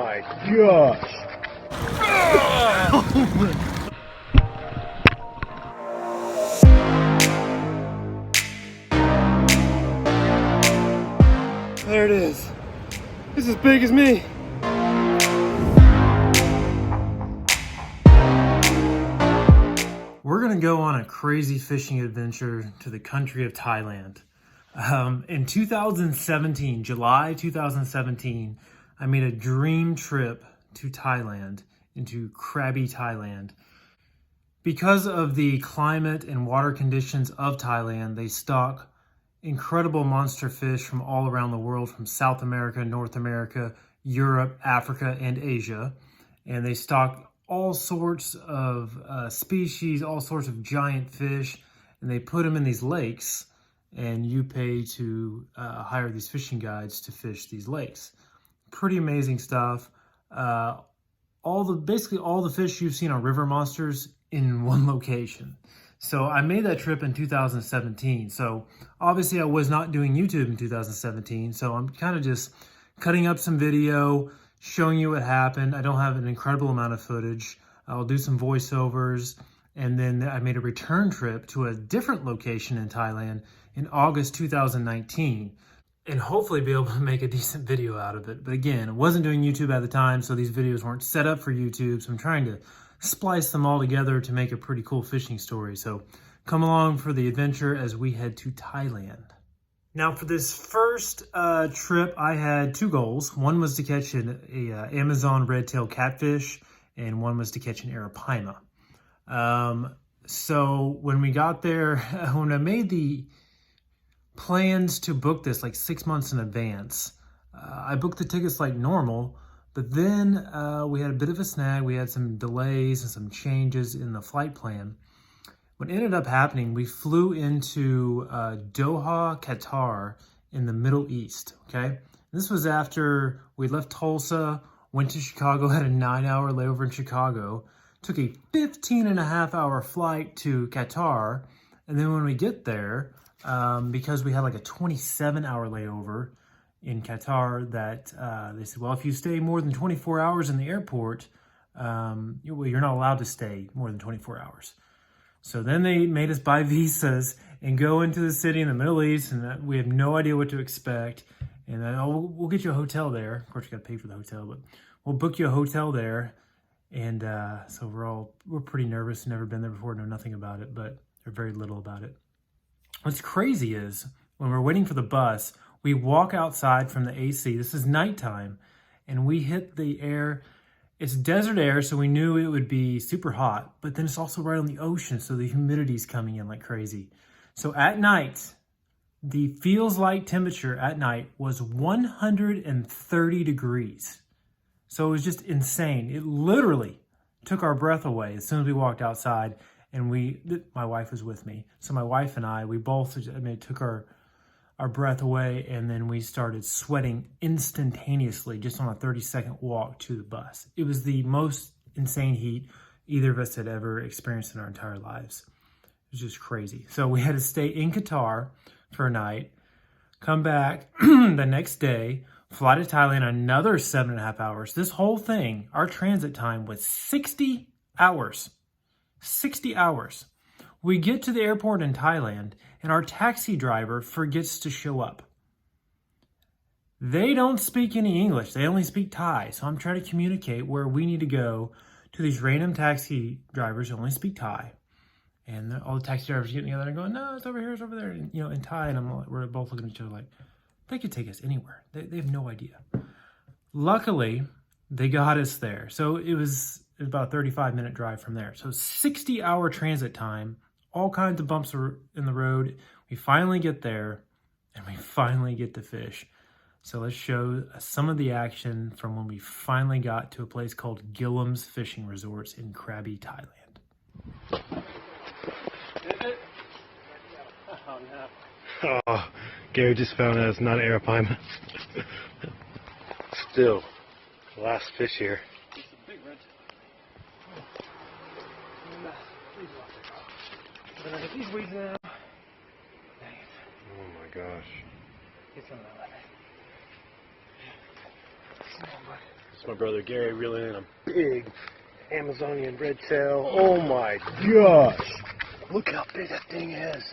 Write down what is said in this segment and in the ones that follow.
my gosh. There it is. It's as big as me. We're gonna go on a crazy fishing adventure to the country of Thailand. In 2017, July 2017, I made a dream trip to Thailand, into Krabi, Thailand. Because of the climate and water conditions of Thailand, they stock incredible monster fish from all around the world, from South America, North America, Europe, Africa, and Asia. And they stock all sorts of species, all sorts of giant fish, and they put them in these lakes, and you pay to hire these fishing guides to fish these lakes. Pretty amazing stuff. Basically all the fish you've seen on river monsters in one location. So I made that trip in 2017. So obviously I was not doing YouTube in 2017. So I'm kind of just cutting up some video, showing you what happened. I don't have an incredible amount of footage. I'll do some voiceovers. And then I made a return trip to a different location in Thailand in August 2019. And hopefully be able to make a decent video out of it. But again, I wasn't doing YouTube at the time, so these videos weren't set up for YouTube. So I'm trying to splice them all together to make a pretty cool fishing story. So come along for the adventure as we head to Thailand. Now for this first trip, I had two goals. One was to catch an Amazon red-tailed catfish, and one was to catch an Arapaima. So when we got there, when I made the plans to book this like 6 months in advance, I booked the tickets like normal. But then we had a bit of a snag. We had some delays and some changes in the flight plan. What ended up happening, we flew into Doha, Qatar in the Middle East, okay? This was after we left Tulsa, went to Chicago, had a 9-hour layover in Chicago, took a 15-and-a-half-hour flight to Qatar, and then when we get there, because we had like a 27-hour layover in Qatar, that they said, well, if you stay more than 24 hours in the airport, you're not allowed to stay more than 24 hours. So then they made us buy visas and go into the city in the Middle East, and we have no idea what to expect. And then, we'll get you a hotel there. Of course, you got to pay for the hotel, but we'll book you a hotel there. And so we're pretty nervous. Never been there before, know nothing about it, but or very little about it. What's crazy is when we're waiting for the bus, we walk outside from the AC. This is nighttime, and we hit the air. It's desert air, so we knew it would be super hot, but then it's also right on the ocean, so the humidity's coming in like crazy. So at night, the feels like temperature at night was 130 degrees. So it was just insane. It literally took our breath away as soon as we walked outside, and my wife was with me. So my wife and I, we both, it took our breath away, and then we started sweating instantaneously just on a 30-second walk to the bus. It was the most insane heat either of us had ever experienced in our entire lives. It was just crazy. So we had to stay in Qatar for a night, come back the next day, fly to Thailand another 7.5 hours. This whole thing, our transit time was 60 hours. 60 hours. We get to the airport in Thailand, and our taxi driver forgets to show up. They don't speak any English. They only speak Thai. So I'm trying to communicate where we need to go to these random taxi drivers who only speak Thai. And all the taxi drivers getting together and going, no, it's over here, it's over there, and, in Thai. And we're both looking at each other like, they could take us anywhere. They have no idea. Luckily, they got us there. So it was about a 35-minute drive from there. So 60-hour transit time. All kinds of bumps are in the road. We finally get there, and we finally get to fish. So let's show some of the action from when we finally got to a place called Gillam's Fishing Resorts in Krabi, Thailand. Oh, no. Oh, Gary just found out it's not Arapaima. Still, the last fish here. It's a big red. But I get these weeds now. Nice. Oh my gosh. Get some of that. Come on, bud. It's my brother Gary reeling in a big Amazonian red tail. Oh my gosh! Look how big that thing is.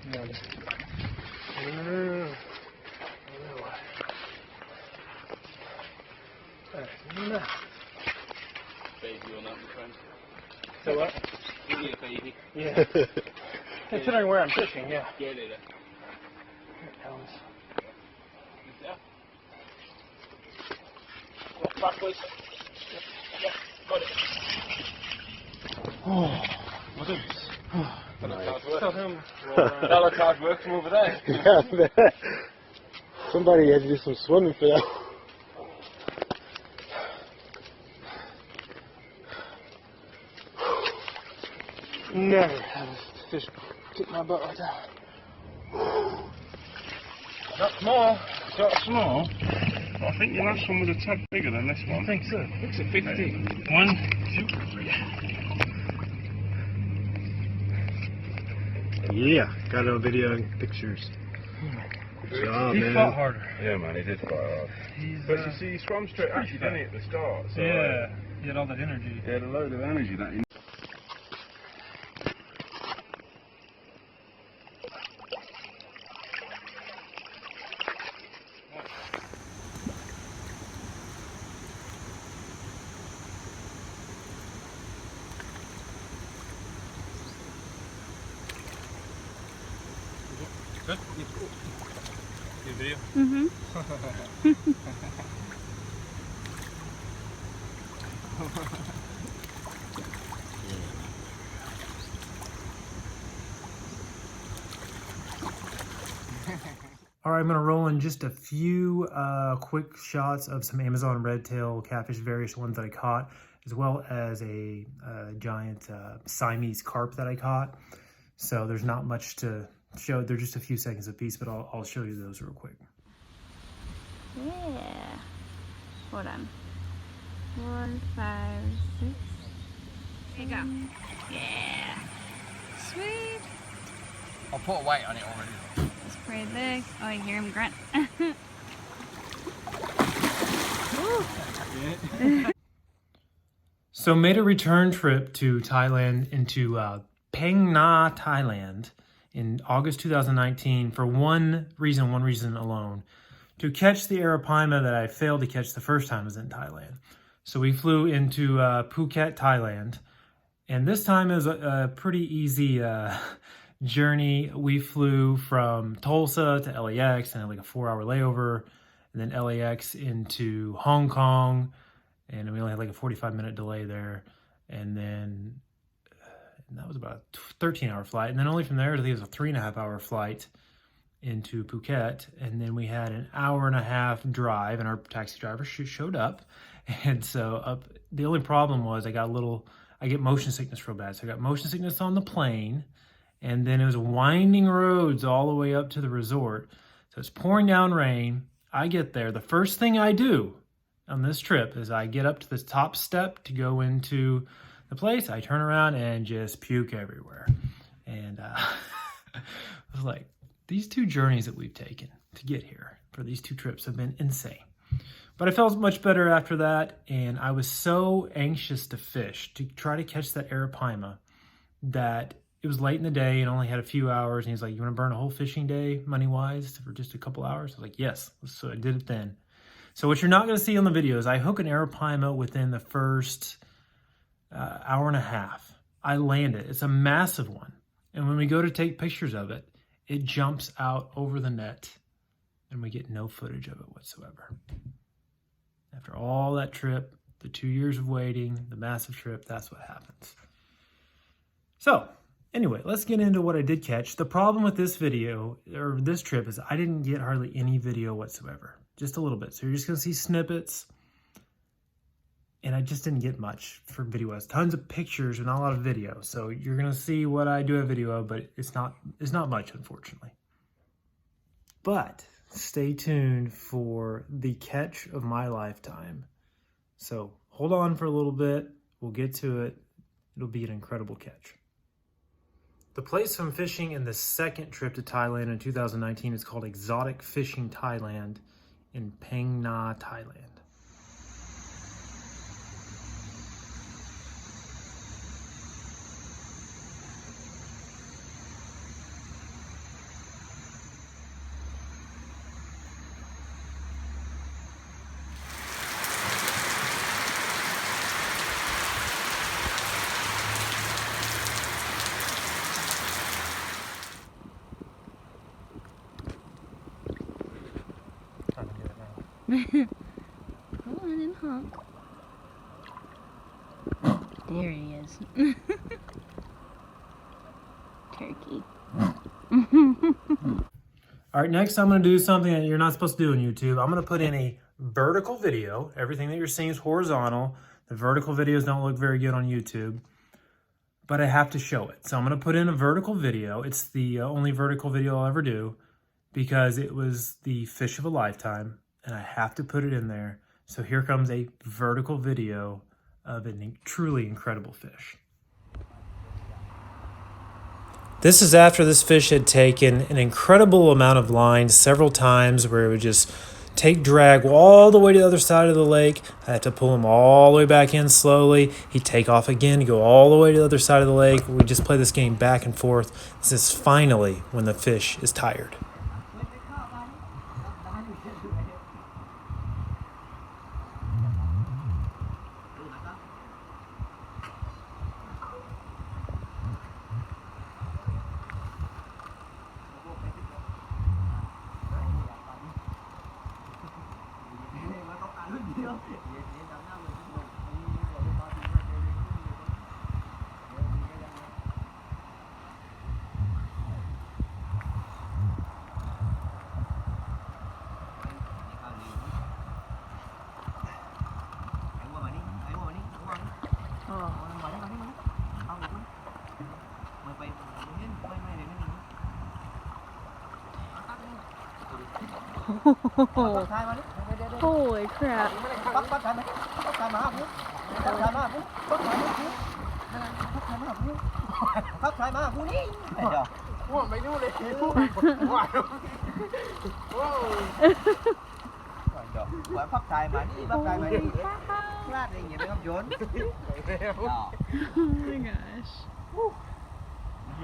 Baby on that, my friend. So what? Give me a baby. Yeah. Considering where I'm fishing, yeah. Get it. Here it comes. Walk backwards. Yeah, got it. Oh, What is this? nice. Dollar card work from over there. Yeah, man. Somebody had to do some swimming for that. Never had a fish kick my butt like that. Not small. Sort of small. But I think your last one was a tad bigger than this one. I think so. It's a 50. 1, 2, 3. Yeah, got it on video and pictures. Good job, He man. fought harder. Yeah, man, he did fight hard. But you see, he swam straight at you, didn't he, at the start? So, Yeah, he had all that energy. he had a load of energy that he. Good? Good video? Mm-hmm. All right, I'm going to roll in just a few quick shots of some Amazon redtail catfish, various ones that I caught, as well as a giant Siamese carp that I caught. So there's not much to show. They're just a few seconds apiece, but I'll show you those real quick. Yeah. Hold on. 4, 5, 6. There you go. Yeah. Sweet. I'll put a weight on it already. It's pretty big. Oh, you hear him grunt. So made a return trip to Thailand, into Phang Nga, Thailand in August 2019 for one reason alone, to catch the Arapaima that I failed to catch the first time I was in Thailand. So we flew into Phuket, Thailand, and this time it was a pretty easy journey. We flew from Tulsa to LAX and had like a 4-hour layover, and then LAX into Hong Kong, and we only had like a 45-minute delay there, and then that was about a 13-hour flight, and then only from there I think it was a 3.5-hour flight into Phuket, and then we had an 1.5-hour drive, and our taxi driver showed up, and so the only problem was I get motion sickness real bad, so I got motion sickness on the plane, and then it was winding roads all the way up to the resort, so it's pouring down rain. I get there, the first thing I do on this trip is I get up to the top step to go into the place. I turn around and just puke everywhere. And I was like, these 2 journeys that we've taken to get here for these 2 trips have been insane. But I felt much better after that, and I was so anxious to fish, to try to catch that Arapaima, that it was late in the day and only had a few hours, and he's like, you want to burn a whole fishing day money-wise for just a couple hours? I was like, yes. So I did it then. So what you're not going to see on the video is I hook an Arapaima within the first 1.5 hours. I land it. It's a massive one. And when we go to take pictures of it, it jumps out over the net and we get no footage of it whatsoever. After all that trip, the 2 years of waiting, the massive trip, that's what happens. So anyway, let's get into what I did catch. The problem with this video, or this trip, is I didn't get hardly any video whatsoever. Just a little bit. So you're just going to see snippets. And I just didn't get much for video. Tons of pictures and not a lot of video. So you're going to see what I do a video of, but it's not much, unfortunately. But stay tuned for the catch of my lifetime. So hold on for a little bit. We'll get to it. It'll be an incredible catch. The place I'm fishing in the second trip to Thailand in 2019 is called Exotic Fishing Thailand in Phang Nga, Thailand. Come on and honk. There he is. Turkey. All right, next I'm going to do something that you're not supposed to do on YouTube. I'm going to put in a vertical video. Everything that you're seeing is horizontal. The vertical videos don't look very good on YouTube, but I have to show it. So I'm going to put in a vertical video. It's the only vertical video I'll ever do because it was the fish of a lifetime, and I have to put it in there. So here comes a vertical video of a truly incredible fish. This is after this fish had taken an incredible amount of line several times where it would just take drag all the way to the other side of the lake. I had to pull him all the way back in slowly. He'd take off again, go all the way to the other side of the lake. We just play this game back and forth. This is finally when the fish is tired. Holy crap. Oh my gosh.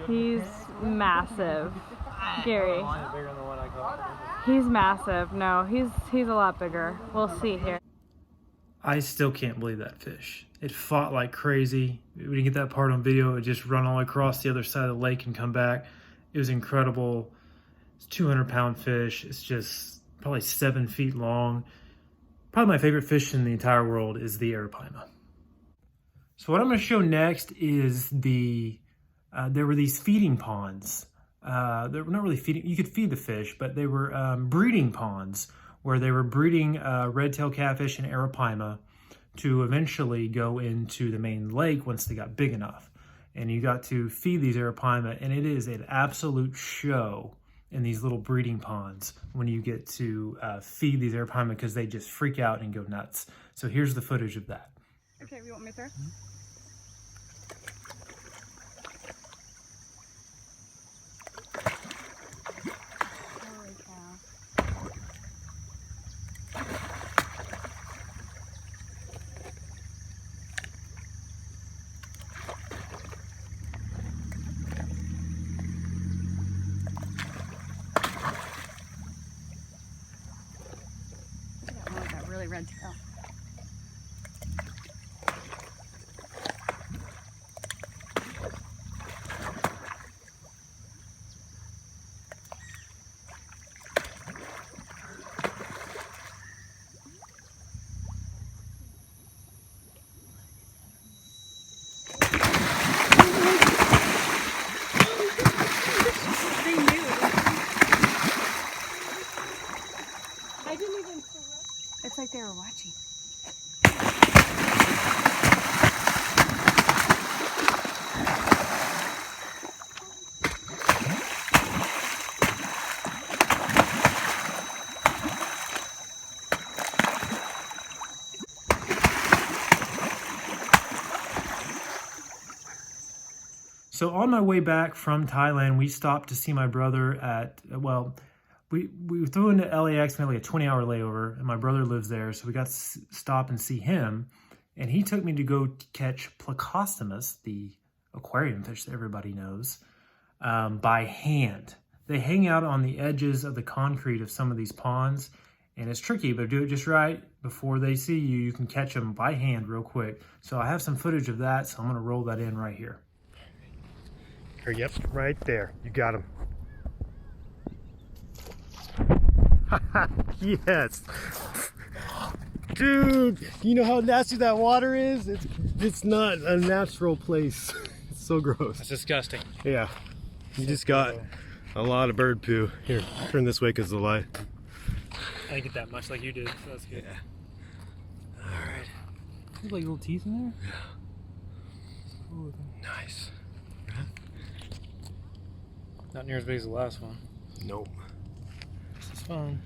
He's massive. Gary. He's massive. No, he's a lot bigger. We'll see here. I still can't believe that fish. It fought like crazy. We didn't get that part on video. It just run all across the other side of the lake and come back. It was incredible. It's a 200-pound fish. It's just probably 7 feet long. Probably my favorite fish in the entire world is the Arapaima. So what I'm going to show next is there were these feeding ponds. They were not really feeding, you could feed the fish, but they were breeding ponds where they were breeding red-tailed catfish and Arapaima to eventually go into the main lake once they got big enough. And you got to feed these Arapaima, and it is an absolute show in these little breeding ponds when you get to feed these Arapaima because they just freak out and go nuts. So here's the footage of that. Okay, you want me to throw? Holy cow. That really red tail. It's like they were watching. So on my way back from Thailand, we stopped to see my brother at, well, we flew into LAX, we had like a 20-hour layover, and my brother lives there, so we got to stop and see him, and he took me to go catch Plecostomus, the aquarium fish that everybody knows, by hand. They hang out on the edges of the concrete of some of these ponds, and it's tricky, but do it just right. Before they see you, you can catch them by hand real quick. So I have some footage of that, so I'm gonna roll that in right here. Yep, right there. You got him. Yes. Dude, you know how nasty that water is? It's not a natural place. It's so gross. It's disgusting. Yeah. You just got a lot of bird poo. Here, turn this way because the light. I didn't get that much like you did, so that's good. Yeah. Alright. There's like little teeth in there? Yeah. Ooh, Nice. not near as big as the last one. Nope. This is fun.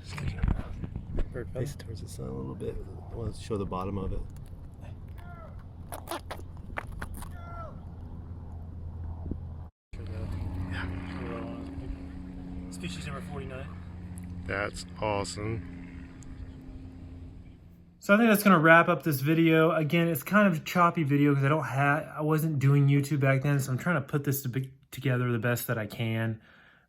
Bird feather. Face it towards the sun a little bit. I want to show the bottom of it. Species number 49. That's awesome. So I think that's going to wrap up this video. Again, it's kind of a choppy video because I wasn't doing YouTube back then, so I'm trying to put this together the best that I can.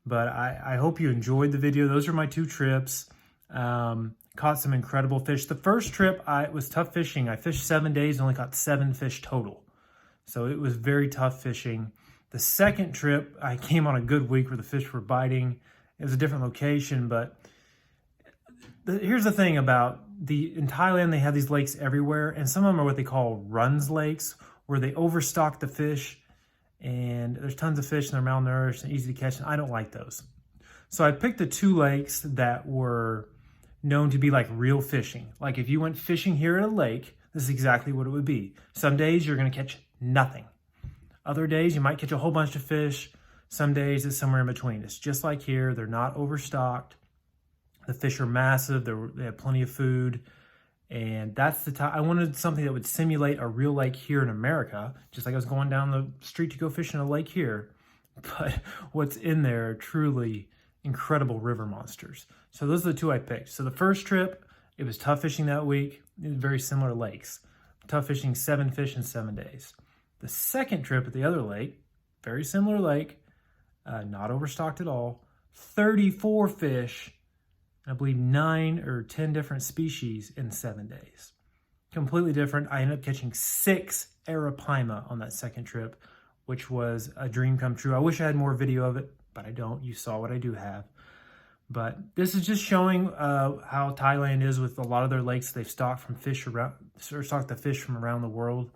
But I hope you enjoyed the video. Those are my 2 trips. Caught some incredible fish. The first trip was tough fishing. I fished 7 days and only caught 7 fish total. So it was very tough fishing. The second trip, I came on a good week where the fish were biting. It was a different location, but here's the thing about in Thailand, they have these lakes everywhere, and some of them are what they call runs lakes, where they overstock the fish, and there's tons of fish, and they're malnourished and easy to catch, and I don't like those. So I picked the 2 lakes that were known to be like real fishing. Like if you went fishing here at a lake, this is exactly what it would be. Some days you're going to catch nothing. Other days you might catch a whole bunch of fish. Some days it's somewhere in between. It's just like here. They're not overstocked. The fish are massive. They have plenty of food. And that's the time. I wanted something that would simulate a real lake here in America, just like I was going down the street to go fish in a lake here. But what's in there are truly incredible river monsters. So those are the 2 I picked. So the first trip, it was tough fishing that week. It was very similar lakes. Tough fishing, 7 fish in 7 days. The second trip at the other lake, very similar lake, not overstocked at all. 34 fish, I believe 9 or 10 different species in 7 days. Completely different. I ended up catching 6 Arapaima on that second trip, which was a dream come true. I wish I had more video of it, but I don't. You saw what I do have. But this is just showing how Thailand is with a lot of their lakes. They've stocked the fish from around the world.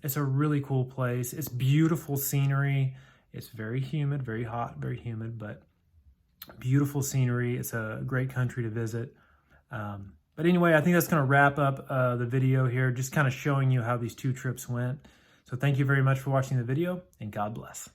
It's a really cool place. It's beautiful scenery. It's very humid, very hot, very humid, but beautiful scenery. It's a great country to visit. But anyway, I think that's going to wrap up the video here, just kind of showing you how these 2 trips went. So thank you very much for watching the video, and God bless.